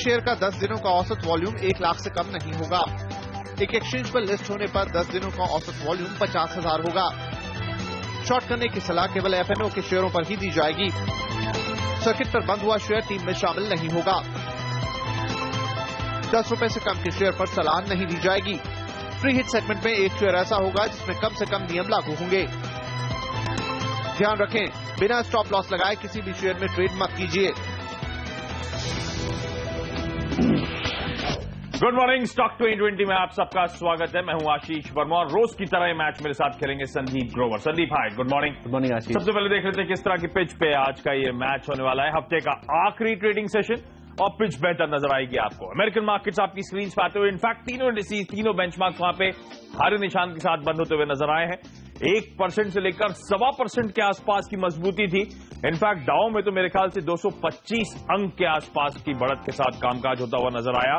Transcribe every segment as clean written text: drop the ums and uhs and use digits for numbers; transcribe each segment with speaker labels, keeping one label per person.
Speaker 1: Share का 10 दिनों का औसत वॉल्यूम 1 लाख से कम नहीं होगा। एक एक्सचेंज पर लिस्ट होने पर 10 दिनों का औसत वॉल्यूम 50,000 होगा। शॉर्ट करने की सलाह केवल एफएनओ के शेयरों पर ही दी जाएगी। सर्किट पर बंद हुआ शेयर टीम में शामिल नहीं होगा। 10 रुपए से कम के शेयर पर सलाह नहीं दी जाएगी। फ्री हिट सेगमेंट में एक शेयर ऐसा होगा जिसमें कम से कम नियम लागू होंगे। ध्यान रखें, बिना स्टॉप लॉस लगाए किसी भी शेयर में ट्रेड मत कीजिए।
Speaker 2: गुड मॉर्निंग, स्टॉक 2020 में आप सबका स्वागत है। मैं हूं आशीष वर्मा और रोज की तरह मैच मेरे साथ खेलेंगे संदीप ग्रोवर। संदीप हाय, गुड मॉर्निंग।
Speaker 3: गुड मॉर्निंग आशीष।
Speaker 2: सबसे पहले देख लेते हैं किस तरह की पिच पे आज का ये मैच होने वाला है। हफ्ते का आखिरी ट्रेडिंग सेशन और पिच बेहतर नजर आएगी आपको। अमेरिकन मार्केट्स आपकी स्क्रीन पे आते हुए, इनफैक्ट तीनों इंडिसेस, तीनों बेंचमार्क वहां पे हरे निशान के साथ बंद होते हुए नजर आए हैं। 1% से लेकर 1.25% के आसपास की मजबूती थी। इनफैक्ट डाउ में तो मेरे ख्याल से 225 अंक के आसपास की बढ़त के साथ कामकाज होता हुआ नजर आया,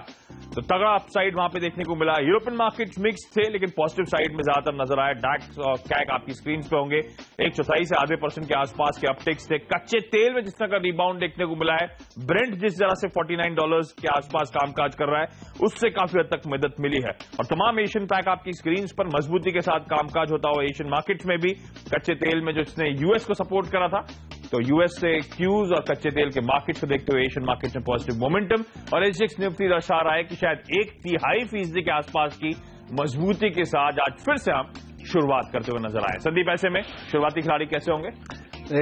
Speaker 2: तो तगड़ा अपसाइड वहां पे देखने को मिला। यूरोपियन मार्केट्स मिक्स थे लेकिन पॉजिटिव साइड में ज्यादातर नजर आया। डैक्स और कैक आपकी स्क्रीन पे होंगे। 1/4 से आधे % के आसपास के अपटिक्स थे। कच्चे तेल में जिस तरह का रिबाउंड देखने को मिला है, ब्रेंट जिस तरह से $49 के आसपास कामकाज कर रहा है, उससे काफी हद तक मदद मिली है। और तमाम एशियन पैक आपकी स्क्रीन पर मजबूती के साथ कामकाज होता हुआ एशियन मार्केट्स में भी। कच्चे तेल में जो इसने यूएस को सपोर्ट करा था, तो यूएस से क्यूज और कच्चे तेल के मार्केट्स को देखते हुए एशियन मार्केट्स में पॉजिटिव मोमेंटम। और एसजेएक्स निफ्टी दर्शा रहा है कि शायद 1/3% के आसपास की मजबूती के साथ आज फिर से हम शुरुआत करते हुए नजर आए। संदीप, ऐसे में शुरुआती खिलाड़ी कैसे होंगे?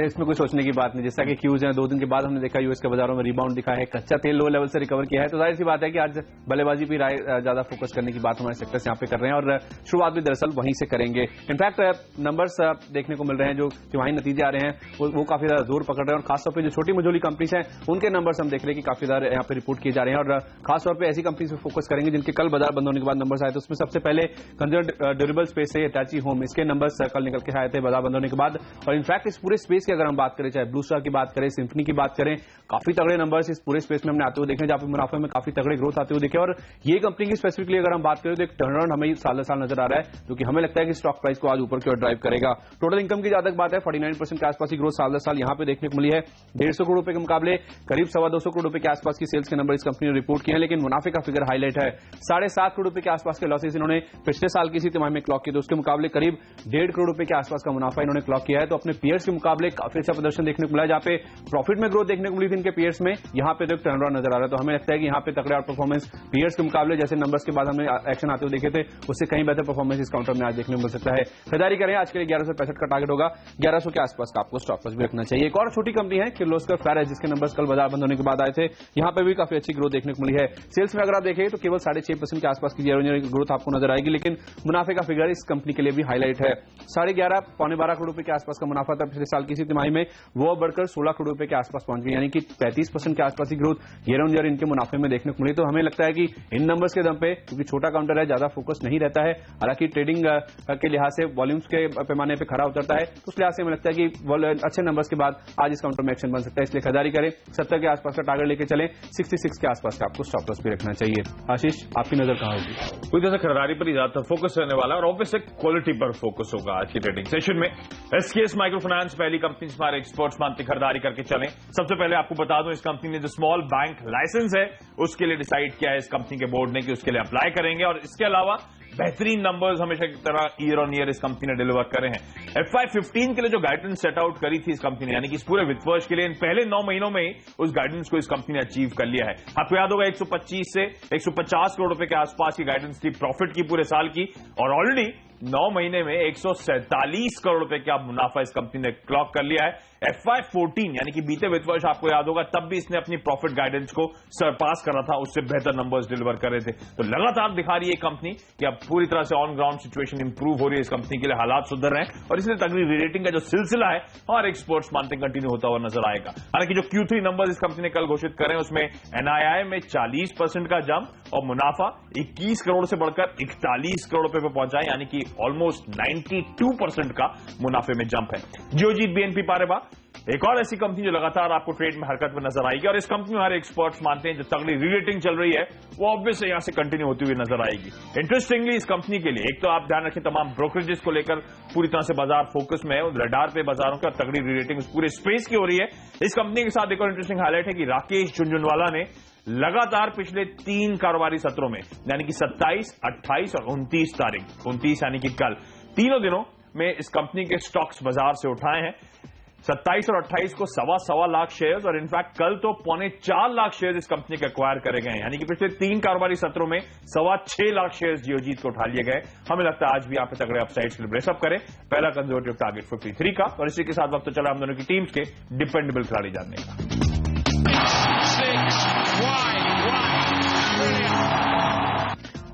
Speaker 3: इसमें कोई सोचने की बात नहीं। जैसा कि क्यूज है, 2 दिन के बाद हमने देखा यूएस के बाजारों में रिबाउंड दिखा है, कच्चा तेल लो लेवल से रिकवर किया है, तो जाहिर सी बात है कि आज बल्लेबाजी भी ज्यादा फोकस करने की बात हमारे सेक्टर से यहाँ पे कर रहे हैं और शुरुआत भी दरअसल वहीं से करेंगे। इनफैक्ट नंबर्स देखने को मिल रहे हैं, जो तिमाही नतीजे आ रहे हैं वो काफी ज्यादा जोर पकड़ रहे हैं और खासतौर पर जो छोटी मझोली कंपनीज हैं उनके नंबर्स हम देख रहे हैं कि काफी ज्यादा यहाँ पे रिपोर्ट किए जा रहे हैं। और खासतौर पर ऐसी कंपनीज पर फोकस करेंगे जिनके कल बाजार बंद होने के बाद नंबर्स आए। तो उसमें सबसे पहले कंज्यूमर ड्यूरेबल स्पेस से हिताची होम, इसके नंबर्स कल निकल के आए थे बाजार बंद होने के बाद। और इनफैक्ट इस पूरे स्पेस की अगर हम बात करें, चाहे ब्लू स्टार की बात करें, सिम्फनी की बात करें, काफी तगड़े नंबर्स इस पूरे स्पेस में हमने आते हुए देखे, जहां पे मुनाफे में काफी तगड़े ग्रोथ आते हुए देखे। और ये कंपनी की स्पेसिफिकली अगर हम बात करें तो एक टर्नअराउंड हमें साल साल नजर आ रहा है, जो कि हमें लगता है कि स्टॉक प्राइस को आज ऊपर की ओर ड्राइव करेगा। टोटल इनकम की ज्यादा बात है, 49% के आसपास की ग्रोथ साल साल यहां पे देखने को मिली है। 150 करोड़ रुपए के मुकाबले करीब 225 करोड़ रुपए के आसपास की सेल्स के नंबर इस कंपनी ने रिपोर्ट किए हैं। लेकिन मुनाफे का फिगर हाईलाइट है, 7.5 करोड़ रुपए के आसपास के लॉसेस इन्होंने पिछले साल की इसी तिमाही में क्लॉक किए, तो उसके मुकाबले करीब 1.5 करोड़ रुपए के आसपास का मुनाफा इन्होंने क्लॉक किया है। तो अपने पीयर्स के मुकाबले काफी अच्छा प्रदर्शन देखने को मिला है, जहां पे प्रॉफिट में ग्रोथ देखने को मिली थी इनके पीयर्स में, यहां पे तो एक टर्नअराउंड नजर आ रहा है। तो हमें लगता है कि यहां पे तगड़े आउट परफॉर्मेंस पीयर्स के मुकाबले, जैसे नंबर्स के बाद हमने एक्शन आते हुए देखे थे, उससे कहीं बेहतर परफॉर्मेंस इस काउंटर में आज देखने को मिल सकता है। खरीदारी करें, आज के लिए 1165 का टारगेट होगा, 1100 के आसपास का आपको स्टॉप लॉस भी रखना चाहिए। एक और छोटी कंपनी है किर्लोस्कर फेरेज, जिसके नंबर्स कल बाजार बंद होने के बाद आए थे, यहां पे भी काफी अच्छी ग्रोथ देखने को मिली है। सेल्स में अगर आप देखें तो केवल 6.5% के आसपास की ईयर-ऑन-ईयर ग्रोथ आपको नजर आएगी, लेकिन मुनाफे का फिगर इस कंपनी के लिए भी हाईलाइट है। 11.5 पौने 12 करोड़ रुपए के आसपास का मुनाफा था पिछले साल की इसी तिमाही में, वो बढ़कर 16 करोड़ रुपए के आसपास पहुंच गई, यानी कि 35% के आसपास की ग्रोथ ईयर ऑन ईयर इनके मुनाफे में देखने को मिली। तो हमें लगता है कि इन नंबर्स के दम पे, क्योंकि छोटा काउंटर है, ज्यादा फोकस नहीं रहता है, हालांकि ट्रेडिंग के लिहाज से वॉल्यूम्स के पैमाने पर खरा उतरता है, तो उस लिहाज से हमें लगता है कि अच्छे नंबर्स के बाद आज इस काउंटर में एक्शन बन सकता है। इसलिए खरीदारी करें, 70 के आसपास का टारगेट लेके चलें, 66 के आसपास का आपको स्टॉप लॉस भी रखना चाहिए। आशीष, आपकी नजर कहां होगी?
Speaker 2: पूरी तरह से खरीदारी पर ही ज्यादातर फोकस रहने वाला है और ऑब्वियसली क्वालिटी पर फोकस होगा आज की ट्रेडिंग सेशन में। एसकेएस माइक्रो फाइनेंस पहली कंपनी हमारे एक्सपर्ट्स मानते खरीदारी करके चलें। सबसे पहले आपको बता दूं, इस कंपनी ने जो स्मॉल बैंक लाइसेंस है उसके लिए डिसाइड किया है इस कंपनी के बोर्ड ने कि उसके लिए अप्लाई करेंगे। और इसके अलावा बेहतरीन नंबर्स हमेशा की तरह ईयर ऑन ईयर इस कंपनी ने डिलीवर करे हैं। FY15 के लिए जो गाइडेंस सेट आउट करी थी इस कंपनी ने, यानी कि इस पूरे वित्त वर्ष के लिए, इन पहले 9 महीनों में ही उस गाइडेंस को इस कंपनी ने अचीव कर लिया है। आपको याद होगा 125 से 150 करोड़ रुपए के आसपास की गाइडेंस थी प्रॉफिट की पूरे साल की, और ऑलरेडी 9 महीने में 147 करोड़ रुपए का मुनाफा इस कंपनी ने क्लॉक कर लिया है। FY14 यानी कि बीते वित्त वर्ष, आपको याद होगा, तब भी इसने अपनी प्रॉफिट गाइडेंस को सरपास करा था, उससे बेहतर नंबर्स डिलीवर कर रहे थे। तो लगातार दिखा रही है कंपनी कि अब पूरी तरह से ऑन ग्राउंड सिचुएशन इंप्रूव हो रही है, इस कंपनी के लिए हालात सुधर रहे हैं और इसलिए तगड़ी रेटिंग का जो सिलसिला है और एक्सपर्ट्स मानते कंटिन्यू होता हुआ नजर आएगा। हालांकि जो Q3 नंबर्स इस कंपनी ने कल घोषित करें उसमें NII में 40% का जंप और मुनाफा 21 करोड़ से बढ़कर 41 करोड़ रुपए पे पहुंचा है, यानी कि ऑलमोस्ट 92% का मुनाफे में जंप है। जियोजीत BNP पारेबा एक और ऐसी कंपनी जो लगातार आपको ट्रेड में हरकत में नजर आएगी और इस कंपनी में हमारे एक्सपर्ट्स मानते हैं जो तगड़ी रीरेटिंग चल रही है वो ऑब्वियसली यहां से कंटिन्यू होती हुई नजर आएगी। इंटरेस्टिंगली इस कंपनी के लिए एक तो आप ध्यान रखें, तमाम ब्रोकरेजेस को लेकर पूरी तरह से बाजार फोकस में है, रडार पे बाजारों की तगड़ी रीरेटिंग पूरे स्पेस की हो रही है। इस कंपनी के साथ एक और इंटरेस्टिंग हाईलाइट है कि राकेश झुनझुनवाला ने लगातार पिछले 3 कारोबारी सत्रों में यानी कि 27, 28 और 29 तारीख, 29 यानी कि कल, तीनों दिनों में इस कंपनी के स्टॉक्स बाजार से उठाए हैं। 27 और 28 को सवा लाख शेयर्स और इनफैक्ट कल तो 3.25 लाख शेयर्स इस कंपनी के एक्वायर करे गए हैं, यानी कि पिछले 3 कारोबारी सत्रों में 6.25 लाख शेयर्स जियोजीत को उठा लिए गए। हमें लगता है आज भी यहाँ पे तगड़े अपसाइड्स के लिए ब्रेसअप करें। पहला कंजर्वेटिव टारगेट 53 का, और इसी के साथ वक्त तो चला हम दोनों की टीम्स के डिपेंडेबल खिलाड़ी जानने का।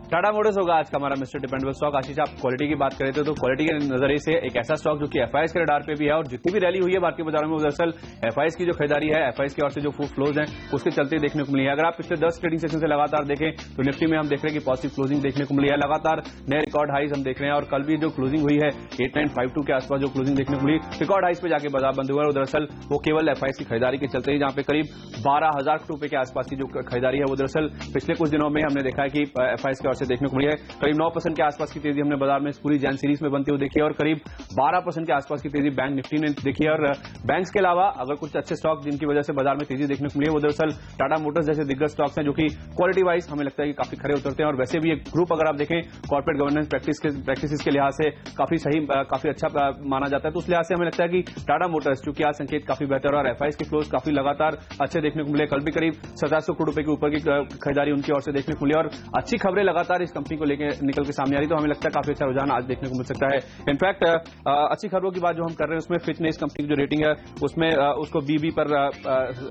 Speaker 3: टाटा मोटर्स होगा आज का हमारा मिस्टर डिपेंडेबल स्टॉक। आशीष, आप क्वालिटी की बात करें तो क्वालिटी के नजरिए से एक ऐसा स्टॉक जो कि एफआईएस के रडार पे भी है, और जितनी भी रैली हुई है भारतीय बाजारों में, दरअसल एफआईएस की जो खरीदारी है, एफआईएस की ओर से जो फ्लोज हैं उसके चलते देखने को मिली है। अगर आप पिछले 10 ट्रेडिंग सेशन से लगातार देखें तो निफ्टी में हम देख रहे हैं कि पॉजिटिव क्लोजिंग देखने को मिली है, लगातार नए रिकॉर्ड हाइज हम देख रहे हैं, और कल भी जो क्लोजिंग हुई है 8952 के आसपास जो क्लोजिंग देखने को मिली, रिकॉर्ड हाइज पे जाके बाजार बंद हुआ है। और दरअसल वो केवल एफआईएस की खरीदारी के चलते ही, जहां पे करीब 12,000 करोड़ रुपए के आसपास की जो खरीदारी है वो दरअसल पिछले कुछ दिनों में हमने देखा है कि एफआईएस की ओर से देखने को मिली है। करीब 9% के आसपास की तेजी हमने बाजार में इस पूरी जैन सीरीज में बनती हुई देखी है, और करीब 12% के आसपास की तेजी बैंक निफ्टी ने देखी है। और बैंक्स के अलावा अगर कुछ अच्छे स्टॉक जिनकी वजह से बाजार में तेजी देखने को मिली है वो दरअसल टाटा मोटर्स जैसे दिग्गज स्टॉक्स हैं, जो कि क्वालिटी वाइज हमें लगता है कि काफी खरे उतरते हैं। और वैसे भी एक ग्रुप अगर आप देखें कॉर्पोरेट गवर्नेंस प्रैक्टिसेस के लिहाज से काफी सही, काफी अच्छा माना जाता है, तो उस लिहाज से हमें लगता है कि टाटा मोटर्स, चूंकि आज संकेत काफी बेहतर और एफआईएस के फ्लोज काफी लगातार अच्छे देखने को मिले, कल भी करीब 1700 करोड़ रुपए के ऊपर की खरीदारी उनकी ओर से देखने को मिली, और अच्छी खबरें लगातार इस कंपनी को लेकर निकल के सामने आ रही, तो हमें लगता है काफी अच्छा रुझान आज देखने को मिल सकता है। इनफैक्ट अच्छी खबरों की बात जो हम कर रहे हैं उसमें फिच ने इस कंपनी की जो रेटिंग है उसमें उसको BB पर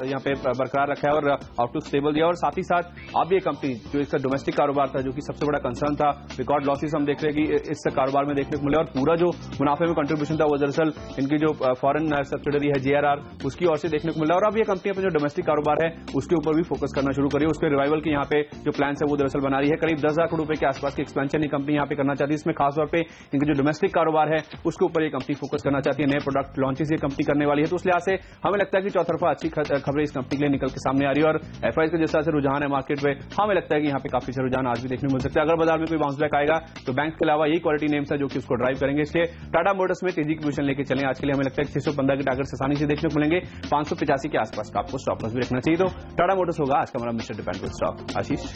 Speaker 3: यहां पे बरकरार रखा है और आउटलुक स्टेबल दिया। और साथ ही साथ अब ये कंपनी जो इसका डोमेस्टिक कारोबार था, जो कि सबसे बड़ा कंसर्न था, रिकॉर्ड लॉसेस हम देख रहे हैं कि इस कारोबार में देखने को मिले, और पूरा जो मुनाफे में कंट्रीब्यूशन था वो दरअसल इनकी जो फॉरेन सब्सिडरी है JRR उसकी ओर से देखने को मिला। और अब ये कंपनी अपने जो डोमेस्टिक कारोबार है उसके ऊपर भी फोकस करना शुरू करी है, उसके रिवाइवल की यहाँ पे जो प्लान है वो दरअसल बना रही है। करीब 10,000 करोड़ रुपए के आसपास की एक्सपेंशन ये कंपनी यहाँ पे करना चाहती है। इसमें खासतौर पे इनके जो डोमेस्टिक कारोबार है उसके ऊपर ये कंपनी फोकस करना चाहती है, नए प्रोडक्ट लॉन्चेस ये कंपनी करने वाली है, तो उस लिहाज से हमें लगता है कि चौतरफा अच्छी खबरें इस कंपनी के लिए निकल के सामने आ रही है। और एफआईएस का जिस तरह से रुझान है मार्केट में, हमें लगता है कि यहाँ पे काफी अच्छा रुझान आज भी देखने को मिल सकता है। अगर बाजार में कोई बाउंस बैक आएगा तो बैंक के अलावा यही क्वालिटी नेम्स है जो कि उसको ड्राइव करेंगे, इसलिए टाटा मोटर्स में तेजी की पोजीशन लेकर चलें। आज के लिए हमें लगता है कि 615 के टारगेट आसानी से देखने को मिलेंगे, 585 के आसपास का आपको स्टॉप लॉस भी रखना चाहिए। तो टाटा मोटर्स होगा आज का हमारा मिस्टर डिपेंडेबल स्टॉक। आशीष,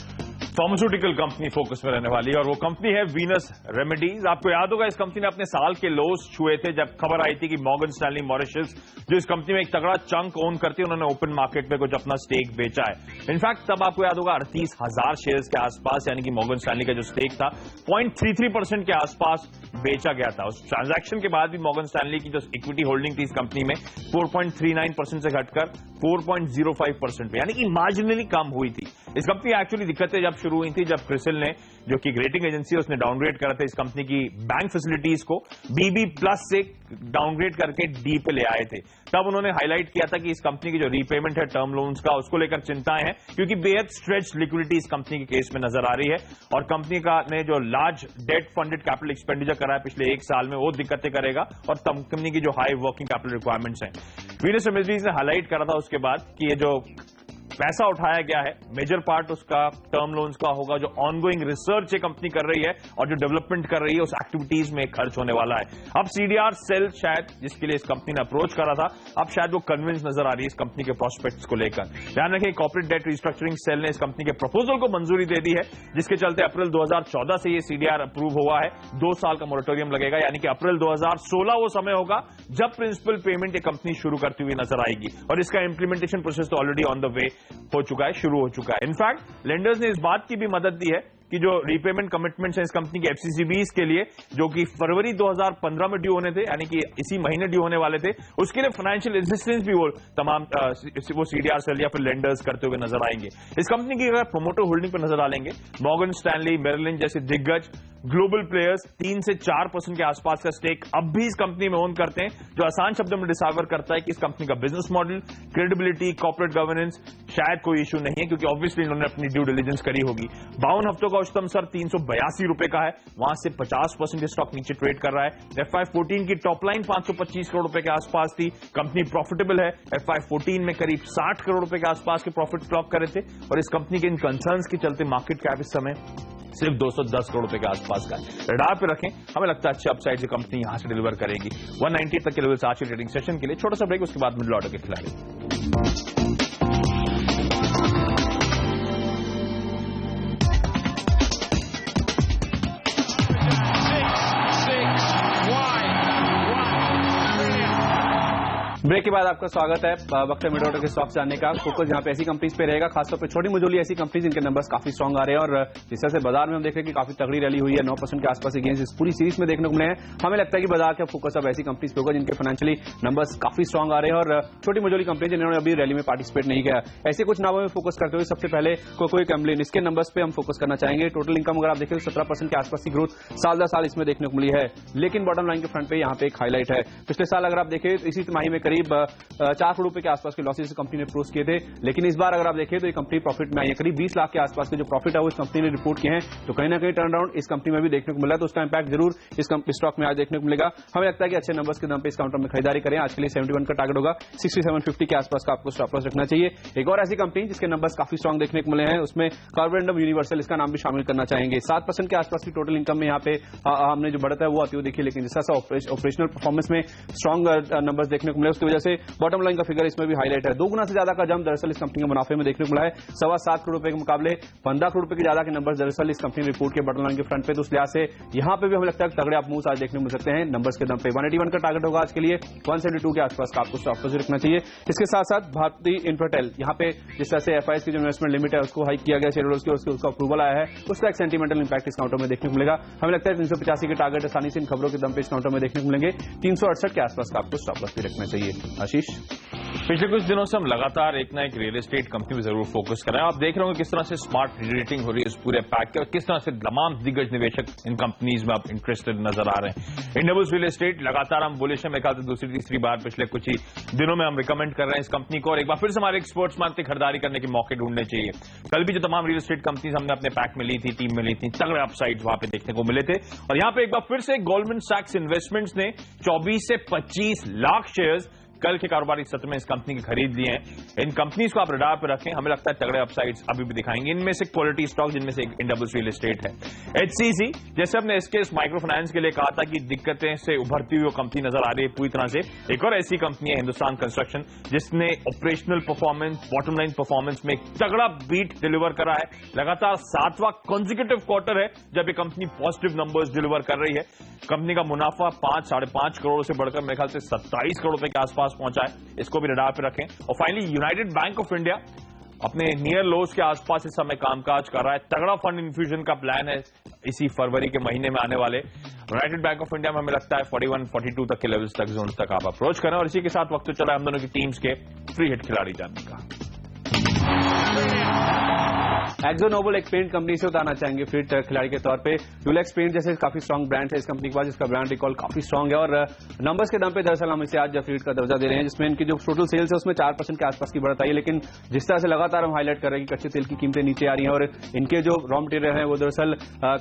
Speaker 2: फार्मास्यूटिकल कंपनी फोकस में रहने वाली है, और वो कंपनी है वीनस रेमेडीज। आपको याद होगा इस कंपनी ने अपने साल के लोस छुए थे जब खबर आई थी कि मॉर्गन स्टैनली मॉरिशस, जो इस कंपनी में एक तगड़ा चंक ओन करती है, उन्होंने ओपन मार्केट में कुछ अपना स्टेक बेचा है। इनफैक्ट तब आपको याद होगा 38,000 शेयर्स के आसपास, यानी कि मॉर्गन स्टैनली का जो स्टेक था 0.33% के आसपास बेचा गया था। उस ट्रांजैक्शन के बाद भी मॉर्गन स्टैनली की जो इक्विटी होल्डिंग थी इस कंपनी में 4.39% से घटकर 4.05% पे, यानी कि मार्जिनली कम हुई थी। इस कंपनी की एक्चुअली दिक्कतें जब शुरू हुई थी, जब क्रिसिल ने, जो कि रेटिंग एजेंसी है, उसने डाउनग्रेड करा था इस कंपनी की बैंक फैसिलिटीज को BB+ से डाउनग्रेड करके D पे ले आए थे। तब उन्होंने हाईलाइट किया था कि इस कंपनी की जो रीपेमेंट है टर्म लोन्स का, उसको लेकर चिंताएं हैं, क्योंकि बेहद स्ट्रेच लिक्विडिटी इस कंपनी के केस में नजर आ रही है, और कंपनी का ने जो large debt funded capital expenditure करा है पिछले 1 साल में वो दिक्कतें करेगा, और कंपनी की जो हाई वर्किंग कैपिटल रिक्वायरमेंट्स हैं। वीनस रेमेडीज ने हाईलाइट करा था उसके बाद कि ये जो पैसा उठाया गया है मेजर पार्ट उसका टर्म लोन्स का होगा, जो ऑनगोइंग रिसर्च ये कंपनी कर रही है और जो डेवलपमेंट कर रही है उस एक्टिविटीज में खर्च होने वाला है। अब CDR सेल शायद जिसके लिए इस कंपनी ने अप्रोच करा था, अब शायद वो कन्विंस नजर आ रही है इस कंपनी के प्रोस्पेक्ट्स को लेकर। ध्यान रखें, कॉर्पोरेट डेट रिस्ट्रक्चरिंग सेल ने इस कंपनी के प्रपोजल को मंजूरी दे दी है, जिसके चलते अप्रैल 2014 से ये CDR अप्रूव हुआ है। 2 साल का मोरेटोरियम लगेगा, यानी कि अप्रैल 2016 वो समय होगा जब प्रिंसिपल पेमेंट ये कंपनी शुरू करती हुई नजर आएगी, और इसका इंप्लीमेंटेशन प्रोसेस तो ऑलरेडी ऑन द वे हो चुका है, शुरू हो चुका है। इनफैक्ट लेंडर्स ने इस बात की भी मदद दी है कि जो रीपेमेंट कमिटमेंट्स हैं इस कंपनी के FCCBs के लिए, जो कि फरवरी 2015 में ड्यू होने थे, यानी कि इसी महीने ड्यू होने वाले थे, उसके लिए फाइनेंशियल असिस्टेंस भी वो तमाम वो CDR सेल या फिर लेंडर्स करते हुए नजर आएंगे। इस कंपनी की अगर प्रोमोटर होल्डिंग पर नजर डालेंगे, मॉर्गन स्टैनली, मेरिलिंच जैसे दिग्गज ग्लोबल प्लेयर्स 3 से 4% के आसपास का स्टेक अब भी इस कंपनी में ओन करते हैं, जो आसान शब्दों में डिसाइवर करता है कि इस कंपनी का business model, credibility, corporate governance शायद कोई इशू नहीं है, क्योंकि ऑब्वियसली उन्होंने अपनी ड्यू डिलिजेंस करी होगी। 52 हफ्तों का उच्चतम स्तर 382 रुपए का है, वहां से 50% स्टॉक नीचे ट्रेड कर रहा है। FY14 की टॉप लाइन 525 करोड़ रुपए के आसपास थी, कंपनी प्रॉफिटेबल है। FY14 में करीब 60 करोड़ रुपए के आसपास के प्रॉफिट क्लॉक करे थे, और इस कंपनी के इन कंसर्न्स के चलते मार्केट कैप इस समय सिर्फ 210 करोड़ रुपए के आसपास का है। रडार पे रखें, हमें लगता है अच्छे अपसाइड से कंपनी यहां से डिलीवर करेगी। 190 तक के लेवल से आज के ट्रेडिंग सेशन के लिए छोटा सा ब्रेक, उसके बाद मिडिल ऑर्डर के खिलाड़ी।
Speaker 3: ब्रेक के बाद आपका स्वागत है। वक्त है मिड-ऑर्डर के स्टॉक्स जानने का। फोकस यहाँ पे ऐसी कंपनीज पे रहेगा, खासतौर पे छोटी मझोली ऐसी कंपनीज जिनके नंबर्स काफी स्ट्रांग आ रहे हैं और जिस तरह से बाजार में हम देख रहे हैं कि काफी तगड़ी रैली हुई है, 9% के आसपास गेंस इस पूरी सीरीज में देखने को मिले हैं। हमें लगता है कि बाजार का फोकस अब ऐसी कंपनीज पे होगा जिनके फाइनेंशियली नंबर्स काफी स्ट्रांग आ रहे हैं और छोटी मझोली कंपनी जिन्होंने अभी रैली में पार्टिसिपेट नहीं किया। ऐसे कुछ नामों में फोकस करते हुए सबसे पहले कोई कैम्बलिन, इसके नंबर्स पे हम फोकस करना चाहेंगे। टोटल इनकम अगर आप देखें तो 17% के आसपास की ग्रोथ साल दर साल इसमें देखने को मिली है, लेकिन बॉटम लाइन के फ्रंट पे यहाँ पे एक हाईलाइट है। पिछले साल अगर आप देखें इसी तिमाही में करीब 4 करोड़ रुपए के आसपास के लॉसेस कंपनी ने पोस्ट किए थे, लेकिन इस बार अगर आप देखें तो ये कंपनी प्रॉफिट में आई है। करीब 20 लाख के आसपास के जो प्रॉफिट है वो इस कंपनी ने रिपोर्ट किए हैं, तो कहीं ना कहीं टर्न अराउंड इस कंपनी में भी देखने को मिला, तो उसका इंपैक्ट जरूर इस स्टॉक में आज देखने को मिलेगा। हमें लगता है कि अच्छे नंबर्स के दम पे इस काउंटर में खरीदारी करें। आज के लिए 71 का टारगेट होगा, 6750 के आसपास का आपको स्टॉप लॉस रखना चाहिए। एक और ऐसी कंपनी जिसके नंबर्स काफी स्ट्रांग देखने को मिले हैं, उसमें कार्बोरेंडम यूनिवर्सल, इसका नाम भी शामिल करना चाहेंगे। 7% के आसपास की टोटल इनकम में यहाँ पे हमने जो बढ़त है वो आती हुई देखी, लेकिन जिस तरह से ऑपरेशनल परफॉर्मेंस में स्ट्रांग नंबर्स देखने को मिले उसकी वजह से बॉटम लाइन का फिगर इसमें भी हाईलाइट है। 2 गुना से ज्यादा का जंप दरअसल इस कंपनी के मुनाफे में देखने को मिला है। 7.25 करोड़ रुपए के मुकाबले 15 करोड़ रुपए के ज्यादा के नंबर्स दरअसल इस कंपनी रिपोर्ट के बॉटम लाइन के फ्रंट पे, तो उस लिहाज से यहां पे भी हमें लगता है तगड़े आप मूव्स आज देखने को मिल सकते हैं नंबर्स के दम पे। 181 का टारगेट होगा आज के लिए, 172 के आसपास का आपको स्टॉप लॉस रखना चाहिए। इसके साथ साथ भारतीय इन्फ्राटेल, यहां पे जिस तरह से एफआईएस की जो इन्वेस्टमेंट लिमिट है उसको हाइक किया गया शेयर होल्डर्स के, उसका अप्रूवल आया है, उसका एक सेंटीमेंटल इंपैक्ट इस काउंटर में देखने को मिलेगा। हमें लगता है 385 के टारगेट आसानी से इन खबरों के दम पे इस काउंटर में देखने को मिलेंगे। 368 के आसपास का आपको स्टॉप लॉस भी रखना चाहिए। आशीष,
Speaker 2: पिछले कुछ दिनों से हम लगातार एक ना एक रियल एस्टेट कंपनी पर जरूर फोकस कर रहे हैं। आप देख रहे होंगे किस तरह से स्मार्ट रेटिंग हो रही है इस पूरे पैक के और किस तरह से तमाम दिग्गज निवेशक इन कंपनीज में आप इंटरेस्टेड नजर आ रहे हैं। इंडियाबुल्स रियल एस्टेट लगातार हम बुलिश हैं, मेरे ख्याल से दूसरी तीसरी बार पिछले कुछ ही दिनों में हम रिकमेंड कर रहे हैं इस कंपनी को, और एक बार फिर से हमारे एक्सपर्ट्स मानते खरीदारी करने के मौके ढूंढने चाहिए। कल भी जो तमाम रियल एस्टेट कंपनीज हमने अपने पैक में ली थी, टीम में ली थी, तगड़े अपसाइड्स वहां पे देखने को मिले थे। और यहां पे एक बार फिर से गोल्डमैन सैक्स इन्वेस्टमेंट्स ने 24 से 25 लाख शेयर्स कल के कारोबारी सत्र में इस कंपनी की खरीद लिए हैं। इन कंपनीज को आप रडार पर रखें, हमें लगता है तगड़े अपसाइड्स अभी भी दिखाएंगे। इनमें से क्वालिटी स्टॉक जिनमें से इंडियाबुल्स रियल एस्टेट है। एचसीसी, जैसे हमने एसकेएस माइक्रो फाइनेंस के लिए कहा था कि दिक्कतें से उभरती हुई कंपनी नजर आ रही है पूरी तरह से, एक और ऐसी कंपनी है हिंदुस्तान कंस्ट्रक्शन, जिसने operational performance, bottom line performance में तगड़ा बीट डिलीवर करा है। लगातार 7वां कॉन्जिक्यूटिव क्वार्टर है जब ये कंपनी पॉजिटिव नंबर्स डिलीवर कर रही है। कंपनी का मुनाफा 5-5.5 करोड़ से बढ़कर मेरे ख्याल से 27 करोड़ रुपए के आसपास पहुंचा है, इसको भी रडार पे रखें। और finally United bank of India अपने नियर लोज के आसपास इस समय कामकाज कर रहा है। तगड़ा फंड इन्फ्यूजन का प्लान है इसी फरवरी के महीने में आने वाले। यूनाइटेड बैंक ऑफ इंडिया में हमें लगता है 41-42 तक के लेवल्स तक, जोन तक आप अप्रोच करें। और इसी के साथ वक्त चला है हम दोनों की टीम्स के फ्री हिट खिलाड़ी जानने का।
Speaker 3: एक्जो नोबल एक पेंट कंपनी से उतारना चाहेंगे फिट खिलाड़ी के तौर पे। ड्यूलेक्स पेंट जैसे काफी स्ट्रांग ब्रांड है इस कंपनी के पास, जिसका ब्रांड रिकॉल काफी स्ट्रांग है और नंबर्स के दम पे दरअसल हम इसे आज फिट का दर्जा दे रहे हैं, जिसमें इनकी जो टोटल सेल्स है उसमें 4% के आसपास की बढ़त आई है। लेकिन जिस तरह से लगातार हम हाईलाइट कर रहे हैं कि कच्चे तेल की कीमतें नीचे आ रही हैं और इनके जो रॉ मटेरियल है वो दरअसल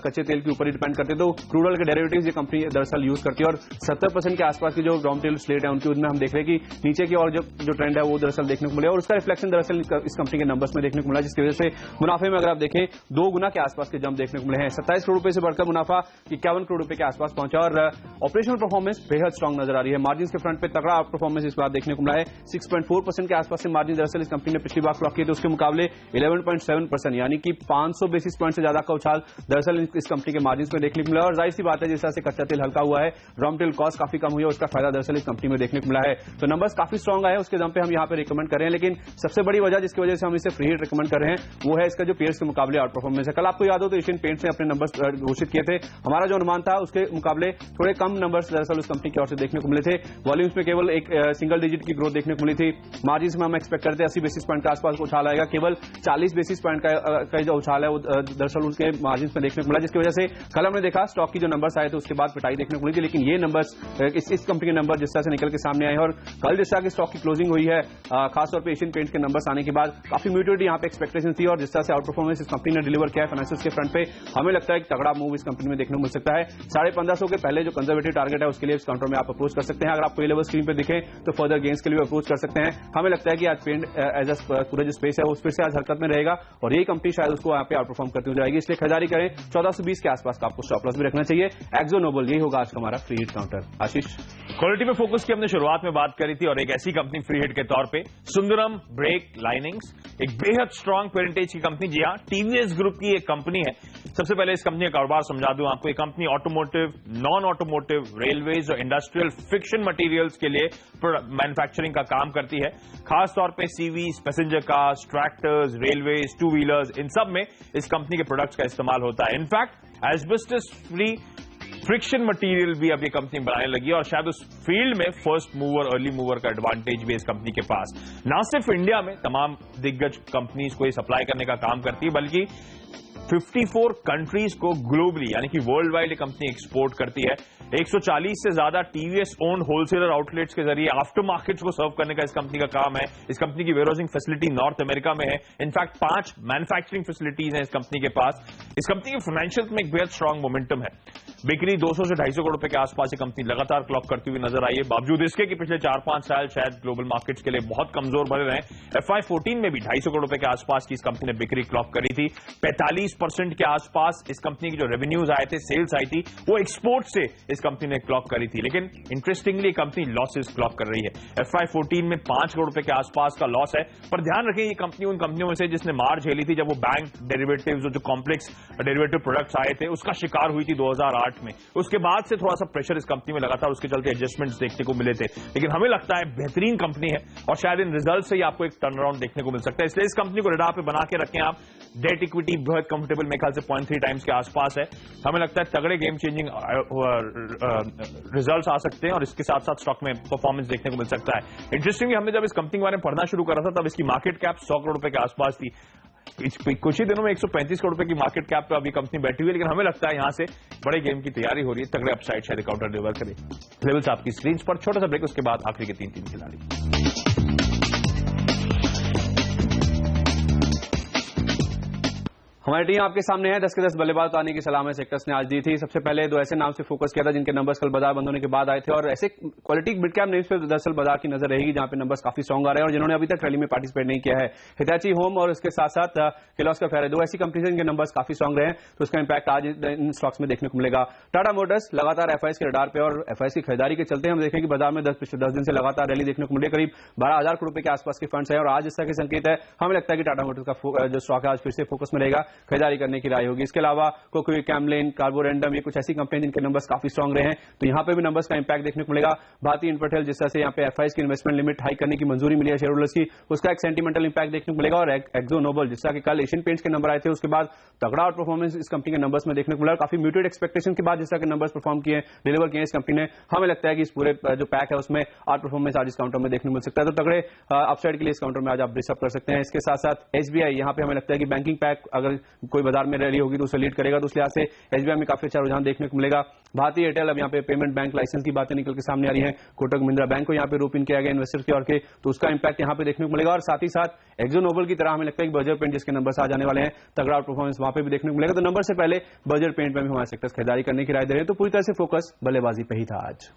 Speaker 3: कच्चे तेल के ऊपर ही डिपेंड करते हैं, तो क्रूड ऑयल के डेरिवेटिव्स ये कंपनी दरअसल यूज करती है और 70% के आसपास की जो रॉ मटेरियल स्लेट है उनकी, उनमें हम देख रहे हैं कि नीचे की और जो ट्रेंड है वो दरअसल देखने को मिला और उसका रिफ्लेक्शन दरअसल इस कंपनी के नंबर्स में देखने को मिला, जिसकी वजह से मुनाफे में अगर आप देखें 2 गुना के आसपास के जंप देखने को मिले हैं। 27 करोड़ रुपए से बढ़कर मुनाफा 51 करोड़ रुपए के आसपास पहुंचा और ऑपरेशनल परफॉर्मेंस बेहद स्ट्रांग नजर आ रही है। मार्जिन के फ्रंट पे तगड़ा आउट परफॉर्मेंस इस बार देखने को मिला है। 6.4% के आसपास से मार्जिन दरअसल इस कंपनी ने पिछली बार क्लॉक किए थे, उसके मुकाबले 11.7%, यानी कि 500 बेसिस पॉइंट से ज्यादा का उछाल दरअसल इस कंपनी के मार्जिन में देखने को मिला। और जाहिर सी बात है जिस तरह से कच्चा तेल हल्का हुआ है, रॉ मटेरियल कॉस्ट काफी कम हुई है, उसका फायदा दरअसल इस कंपनी में देखने को मिला है। तो नंबर्स काफी स्ट्रांग आए, उसके दम पे हम यहाँ पे रिकमेंड कर रहे हैं। लेकिन सबसे बड़ी वजह जिसकी वजह से हम इसे फ्री हिट रिकमेंड कर रहे हैं वो है इसका जो पेयर्स के मुकाबले आउट परफॉर्मेंस है। कल आपको याद हो तो एशियन पेंट्स ने अपने नंबर्स घोषित किए थे, हमारा जो अनुमान था उसके मुकाबले थोड़े कम नंबर्स दरअसल उस कंपनी की ओर से देखने को मिले थे। वॉल्यूम्स में केवल एक सिंगल डिजिट की ग्रोथ देखने को मिली थी। मार्जिन में हम एक्सपेक्ट करते हैं 80 बेसिस पॉइंट के आसपास उछाल आएगा, केवल 40 बेसिस पॉइंट का जो उछाल है वो दरअसल उसके मार्जिन में देखने को मिला, जिसकी वजह से कल हमने देखा स्टॉक की जो नंबर्स आए थे उसके बाद पिटाई देखने को मिली थी। लेकिन ये नंबर्स इस कंपनी के नंबर जिस तरह से निकल के सामने आए और कल जिस तरह की स्टॉक की क्लोजिंग हुई है, खासतौर पर एशियन पेंट के नंबर्स आने के बाद काफी म्यूटेड यहाँ पे एक्सपेक्टेशन थी और जिस तरह से आउट परफॉर्मेंस इस कंपनी ने डिलीवर किया है फाइनेंशियल्स के फ्रंट पे, हमें लगता है कि तगड़ा मूव इस कंपनी में देखने को मिल सकता है। 1550 के पहले जो कंजर्वेटिव टारगेट है उसके लिए इस काउंटर में आप अप्रोच कर सकते हैं। अगर आपको ये लेवल स्क्रीन पे दिखे तो फर्दर गेंस के लिए अप्रोच कर सकते हैं। हमें लगता है कि आज पेंट एज अ पूरा जो स्पेस है उस फिर से आज हरकत में रहेगा और यही कंपनी शायद उसको यहाँ पे आउट परफॉर्म करती हो जाएगी, इसलिए खरीदारी करें। 1420 के आसपास का आपको स्टॉप लॉस भी रखना चाहिए। एक्जो नोबल, यही होगा आज का हमारा फ्री हिट काउंटर। आशीष।
Speaker 2: क्वालिटी पे फोकस की हमने शुरुआत में बात करी थी और एक ऐसी कंपनी फ्री हिट के तौर पे सुंदरम ब्रेक लाइनिंग्स, एक बेहद स्ट्रांग पेरेंटेज की कंपनी। जी हां, टीवीएस ग्रुप की एक कंपनी है। सबसे पहले इस कंपनी का कारोबार समझा दूं आपको। ये company automotive, non automotive, railways और इंडस्ट्रियल फ्रिक्शन मटेरियल्स के लिए मैन्युफैक्चरिंग का काम करती है। खासतौर पर CVs, passenger cars, tractors, railways, two wheelers, इन सब में इस कंपनी के प्रोडक्ट्स का इस्तेमाल होता है। In fact asbestos free friction material भी अब ये कंपनी बनाने लगी है और शायद उस फील्ड में फर्स्ट मूवर, अर्ली मूवर का एडवांटेज भी इस कंपनी के पास। ना सिर्फ इंडिया में तमाम दिग्गज कंपनीज को ये सप्लाई करने का काम करती है, बल्कि 54 कंट्रीज को ग्लोबली यानी कि वर्ल्ड वाइड ये कंपनी एक्सपोर्ट करती है। 140 से ज्यादा टीवीएस ओन्ड होलसेलर आउटलेट्स के जरिए आफ्टर मार्केट्स को सर्व करने का इस कंपनी का काम है। इस कंपनी की वेयरहाउसिंग फैसिलिटी नॉर्थ अमेरिका में है। इनफैक्ट 5 मैन्युफैक्चरिंग फैसिलिटीज हैं इस कंपनी के पास। इस कंपनी के फाइनेंशियल में एक बेहद स्ट्रांग मोमेंटम है। बिक्री 200 से 250 करोड़ रुपए के आसपास ये कंपनी लगातार क्लॉक करती हुई नजर आई है, बावजूद इसके कि पिछले 4-5 साल शायद ग्लोबल मार्केट्स के लिए बहुत कमजोर बने रहे। FY14 में भी 250 करोड़ रुपए के आसपास की इस कंपनी ने बिक्री क्लॉक करी थी। 45% के आसपास इस कंपनी की जो रेवेन्यूज आए थे, सेल्स आई थी, वो एक्सपोर्ट से इस कंपनी ने क्लॉक करी थी। लेकिन इंटरेस्टिंगली कंपनी लॉसेस क्लॉक कर रही है। FY14 में 5 करोड़ रुपए के आसपास का लॉस है। पर ध्यान रखें, ये कंपनी उन कंपनियों में से जिसने मार झेली थी जब वो बैंक डेरिवेटिव्स, जो कॉम्प्लेक्स डेरिवेटिव प्रोडक्ट्स आए थे, उसका शिकार हुई थी 2008 में। उसके बाद से थोड़ा सा प्रेशर इस कंपनी में लगातार उसके चलते एडजस्टमेंट्स देखने को मिले थे। लेकिन हमें लगता है बेहतरीन कंपनी है और शायद इन रिजल्ट से ही आपको एक टर्न अराउंड देखने को मिल सकता है। इसलिए इस कंपनी को रडार पे बना के रखें आप। डेट इक्विटी बहुत कंफर्टेबल, मेरे ख्याल से 0.3 टाइम्स के आसपास है। हमें लगता है तगड़े गेम चेंजिंग रिजल्ट्स आ सकते हैं और इसके साथ साथ स्टॉक में परफॉर्मेंस देखने को मिल सकता है। इंटरेस्टिंगली हमने जब इस कंपनी के बारे में पढ़ना शुरू करा था तब इसकी मार्केट कैप 100 करोड़ रुपए के आसपास थी। कुछ ही दिनों में 135 करोड़ रुपए की मार्केट कैप पे अभी कंपनी बैठी हुई है। लेकिन हमें लगता है यहां से बड़े गेम की तैयारी हो रही है। तगड़े अपसाइड शायद काउंटर डिलीवर करे। लेवल्स आपकी स्क्रीन पर, छोटा सा ब्रेक, उसके बाद आखिरी के 3 खिलाड़ी।
Speaker 3: हमारी टीम आपके सामने है। 10 के 10 बल्लेबाज आने की सलाह सेक्टर्स ने आज दी थी। सबसे पहले 2 ऐसे नाम से फोकस किया था जिनके नंबर्स कल बाजार बंद होने के बाद आए थे और ऐसे क्वालिटी मिड कैप नेम्स पे दरअसल बाजार की नजर रहेगी जहां पे नंबर्स काफी स्ट्रॉन्ग आ रहे हैं और जिन्होंने अभी तक रैली में पार्टिसिपेट नहीं किया है। हिताची होम और उसके साथ साथ किर्लोस्कर फेरारी, 2 ऐसी कंपनीज जिनके नंबर्स काफी स्ट्रॉन्ग रहे हैं, तो उसका इंपैक्ट आज इन स्टॉक्स में देखने को मिलेगा। टाटा मोटर्स लगातार एफआईएस के रडार पे और एफआईएस की खरीदारी के चलते हम देखें कि बाजार में 10 दिन से लगातार रैली देखने को मिले। करीब 12,000 करोड़ रुपए के आसपास के फंड्स है और आज इस तरह के संकेत है। हमें लगता है कि टाटा मोटर्स का जो स्टॉक है आज फिर से फोकस में रहेगा, खरीदारी करने की होगी। इसके अलावा कोकोई, कैमलिन, कार्बोरेंडम, ये कुछ ऐसी कंपनी जिनके नंबर्स काफी स्ट्रांग रहे हैं, तो यहां पे भी नंबर्स का इंपैक्ट देखने को मिलेगा। भारतीय इन्फोटेल, जिस तरह से यहां पे एफआईएस की इन्वेस्टमेंट लिमिट हाई करने की मंजूरी मिली है शेयर होल्डर्स की, उसका एक सेंटिमेंटल इंपैक्ट देखने को मिलेगा। और एक्सो नोबल, जिस तरह के कल एशियन पेंट्स के नंबर आए थे, उसके बाद तगड़ा आउट परफॉर्मेंस इस कंपनी के नंबर्स में देखने को मिला। काफी म्यूटेड एक्सपेक्टेशन के बाद जिस तरह के नंबर्स परफॉर्म किए, डिलीवर किए इस कंपनी ने, हमें लगता है कि इस पूरे जो पैक है उसमें आउट परफॉर्मेंस आज इस काउंटर में देखने को मिल सकता है। तो तगड़े अपसाइड के लिए इस काउंटर में आज आप ब्रेसअप कर सकते हैं। इसके साथ साथ एसबीआई, यहां पे हमें लगता है कि बैंकिंग पैक अगर कोई बाजार में रैली होगी तो उसे लीड करेगा, तो इसलिए से एसबीआई में काफी अच्छा रुझान देखने को मिलेगा। भारतीय एयरटेल, अब यहां पे पेमेंट बैंक लाइसेंस की बातें निकल के सामने आ रही हैं। कोटक महिंद्रा बैंक को यहां पे रूप इन किया गया इन्वेस्टर्स की ओर के, तो उसका इंपैक्ट यहां पे देखने को मिलेगा। और साथ ही साथ एक्सो नोबल की तरह हमें लगता है कि बर्जर पेंट जिसके नंबर्स आ जाने वाले हैं, तगड़ा परफॉर्मेंस वहां पे भी देखने को मिलेगा। तो नंबर से पहले बर्जर पेंट में भी हमारे सेक्टर्स खरीदारी करने की राय दे रहे हैं, तो पूरी तरह से फोकस बल्लेबाजी पे ही था आज।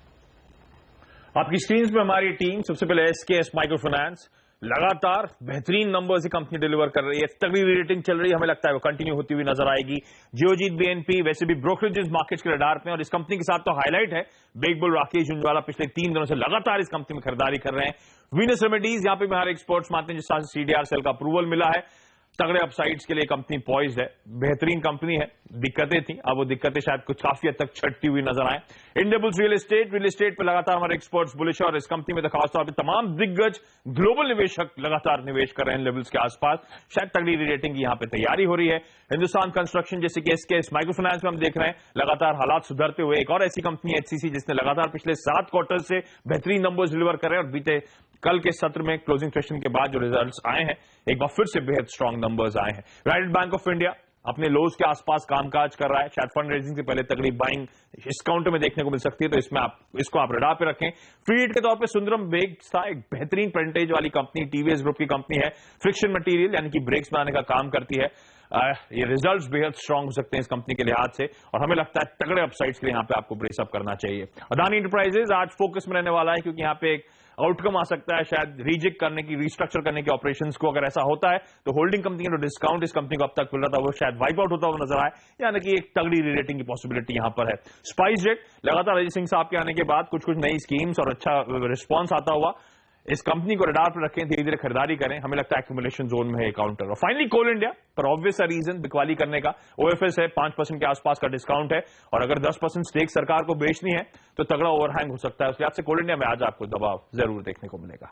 Speaker 2: आपकी स्क्रीन पे हमारी टीम, सबसे पहले एसकेएस माइक्रो फाइनेंस, लगातार बेहतरीन नंबर्स ही कंपनी डिलीवर कर रही है। तगड़ी रेटिंग चल रही है, हमें लगता है वो कंटिन्यू होती हुई नजर आएगी। जियोजीत, बीएनपी वैसे भी ब्रोकरेजेस मार्केट्स के रडार पे, और इस कंपनी के साथ तो हाईलाइट है बिग बुल राकेश झुंझुनवाला, पिछले 3 दिनों से लगातार इस कंपनी में खरीदारी कर रहे हैं। वीनस रेमेडीज, यहां पे भी हमारे एक्सपर्ट्स मानते हैं जिस तरह से सीडीआर सेल का अप्रूवल मिला है, तगड़े अपसाइड्स के लिए कंपनी पॉइज्ड है। बेहतरीन कंपनी है, दिक्कतें थी, अब वो दिक्कतें शायद कुछ काफी हद तक छटती हुई नजर आए। इंडियाबुल्स रियल एस्टेट पे लगातार हमारे एक्सपर्ट्स बुलिश है और इस कंपनी में तो खासतौर पर तमाम दिग्गज ग्लोबल निवेशक लगातार निवेश कर रहे हैं लेवल्स के आसपास। शायद तगड़ी रेटिंग की यहां पे तैयारी हो रही है। हिंदुस्तान कंस्ट्रक्शन, जैसे कि एसकेएस माइक्रो फाइनेंस में हम देख रहे हैं लगातार हालात सुधरते हुए। एक और ऐसी कंपनी है एचसीसी, जिसने लगातार पिछले 7 क्वार्टर से बेहतरीन नंबर्स डिलीवर कर रहे हैं और बीते कल के सत्र में क्लोजिंग सेशन के बाद जो रिजल्ट्स आए हैं, एक बार फिर से बेहद स्ट्रांग नंबर्स आए हैं। यूनाइटेड बैंक ऑफ इंडिया अपने लोज के आसपास कामकाज कर रहा है, शायद फंड रेजिंग से पहले तगड़ी बाइंग इस काउंटर में देखने को मिल सकती है, तो इसमें आप इसको आप रडार पे रखें। फ्री हिट के तौर पे सुंदरम ब्रेक्स था, एक बेहतरीन परसेंटेज वाली कंपनी, टीवीएस ग्रुप की कंपनी है, फ्रिक्शन मटेरियल यानी कि ब्रेक्स बनाने का काम करती है। ये रिजल्ट्स बेहद स्ट्रांग हो सकते हैं इस कंपनी के लिहाज से और हमें लगता है तगड़े अपसाइड्स के लिए यहां पे आपको ब्रेसअप करना चाहिए। अदानी एंटरप्राइजेज आज फोकस में रहने वाला है क्योंकि यहां पे एक आउटकम आ सकता है, शायद रीजेक्ट करने की, रिस्ट्रक्चर करने की ऑपरेशंस को। अगर ऐसा होता है तो होल्डिंग कंपनी का जो डिस्काउंट इस कंपनी को अब तक मिल रहा था वो शायद वाइप आउट होता हुआ नजर आए, यानी कि एक तगड़ी रीरेटिंग की पॉसिबिलिटी यहां पर है। स्पाइसजेट लगातार अजय सिंह साहब के आने के बाद कुछ नई स्कीम्स और अच्छा रिस्पॉन्स आता हुआ, इस कंपनी को रडार पर रखें, धीरे धीरे खरीदारी करें, हमें लगता है एक्यूमुलेशन जोन में है काउंटर। और फाइनली कोल इंडिया पर ऑब्वियस रीजन बिकवाली करने का, ओएफएस है, 5% के आसपास का डिस्काउंट है, और अगर 10% स्टेक सरकार को बेचनी है तो तगड़ा ओवरहैंग हो सकता है। उसके लिहाज से कोल इंडिया में आज आपको दबाव जरूर देखने को मिलेगा।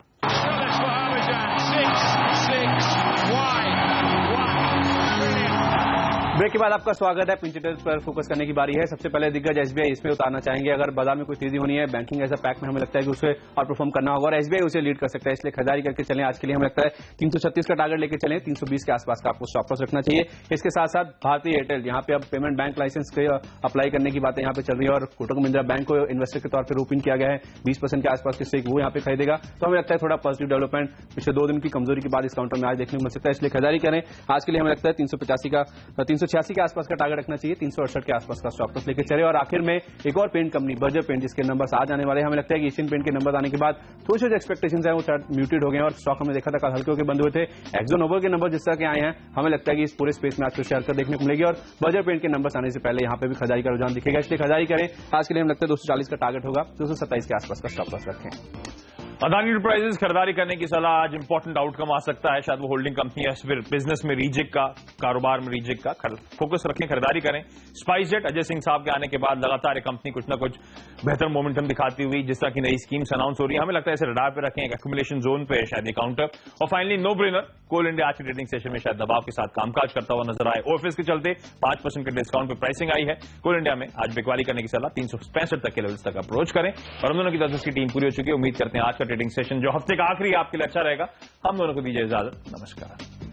Speaker 3: ब्रेक के बाद आपका स्वागत है। पिंच पर फोकस करने की बारी है। सबसे पहले दिग्गज एसबीआई इसमें उतारना चाहेंगे। अगर बाजार में कोई तेजी होनी है बैंकिंग एज अ पैक में, हमें लगता है कि उसे और परफॉर्म करना होगा और एसबीआई उसे लीड कर सकता है, इसलिए खरीदारी करके चलें। आज के लिए हमें लगता है 336 का टारगेट लेकर चलें, 320 के आसपास का आपको स्टॉप लॉस रखना चाहिए। इसके साथ साथ भारतीय एयरटेल, यहाँ पे अब पेमेंट बैंक लाइसेंस के अप्लाई करने की बातें यहाँ पे चल रही है और कोटक महिंद्रा बैंक को इन्वेस्टर के तौर पर रोपिन किया गया है, 20% के आसपास की स्टेक वो यहाँ पे खरीदेगा। तो हमें लगता है थोड़ा पॉजिटिव डेवलपमेंट पिछले 2 दिन की कमजोरी के बाद इस काउंटर में आज देखने को मिल सकता है, इसलिए खरीदारी करें। आज के लिए हमें लगता है 385 के आसपास का टारगेट रखना चाहिए, 368 के आसपास का स्टॉप लॉस लेकर चले। और आखिर में एक और पेंट कंपनी बर्जर पेंट, जिसके नंबर्स आज आने वाले हैं। हमें लगता है कि एशियन पेंट के नंबर आने के बाद थोड़े से जो एक्सपेक्टेशंस हैं वो म्यूटेड हो गए और स्टॉक हमने देखा था कल हल्के होकर बंद हुए थे। एक्सोनोबल के नंबर जिस तरह के आए हैं, हमें लगता है कि इस पूरे स्पेस में आज शेयर कर देखने को मिलेगी और बर्जर पेंट के नंबर्स आने से पहले यहाँ पे भी खरीदारी का रुझान दिखेगा, इसलिए खरीदारी करें। आज के लिए हमें लगता है 240 का टारगेट होगा, 227 के आसपास का स्टॉप लॉस रखें।
Speaker 2: अदानी एंटरप्राइजेज खरीदारी करने की सलाह, आज इंपॉर्टेंट आउटकम आ सकता है, शायद वो होल्डिंग कंपनी है, फिर बिजनेस में रीजेक्ट का, कारोबार में रीजेक्ट का, फोकस रखें, खरीदारी करें। स्पाइसजेट, अजय सिंह साहब के आने के बाद लगातार ये कंपनी कुछ ना कुछ बेहतर मोमेंटम दिखाती हुई, जिस तरह की नई स्कीम्स अनाउंस हो रही है, हमें लगता है इसे रडार पे रखें, एक एक्यूमुलेशन जोन पे है शायद ये काउंटर। और फाइनली नो ब्रेनर, कोल इंडिया आज की ट्रेडिंग सेशन में शायद दबाव के साथ कामकाज करता हुआ नजर आए। ओएफएस के चलते 5% के डिस्काउंट पे प्राइसिंग आई है। कोल इंडिया में आज बिकवाली करने की सलाह, 365 तक के लेवल्स तक अप्रोच करें। और हम दोनों की 10 की टीम पूरी हो चुकी है। उम्मीद करते हैं आज का ट्रेडिंग सेशन जो हफ्ते का आखिरी आपके लिए अच्छा रहेगा। हम दोनों को दीजिए इजाजत, नमस्कार।